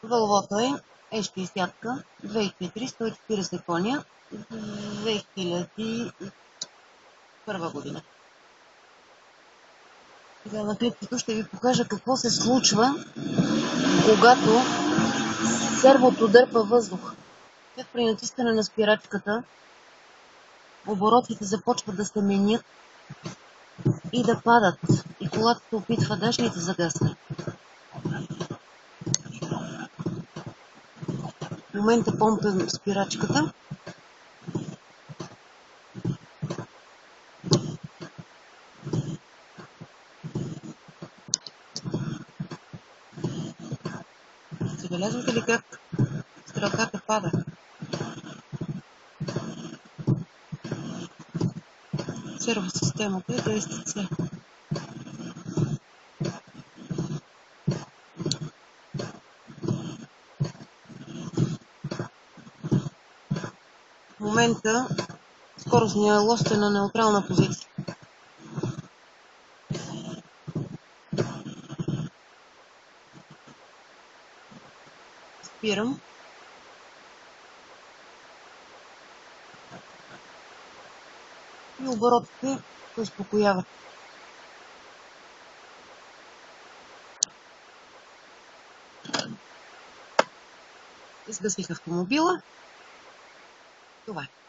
Вълвото е H60, 2.4, 140 коня, 2001 година. Сега на клипчето ще ви покажа какво се случва, когато сервото дърпа въздух. След при натискане на спирачката, оборотите започват да се менят и да падат. И колата се опитва даже и да загасне. В момента помпям спирачката. Забелязвате ли как стрелката пада? Сервосистемата е DSC. В момента скоростният лост е на неутрална позиция. Спирам. И оборотите се успокояват. Изгасих автомобила. Това е.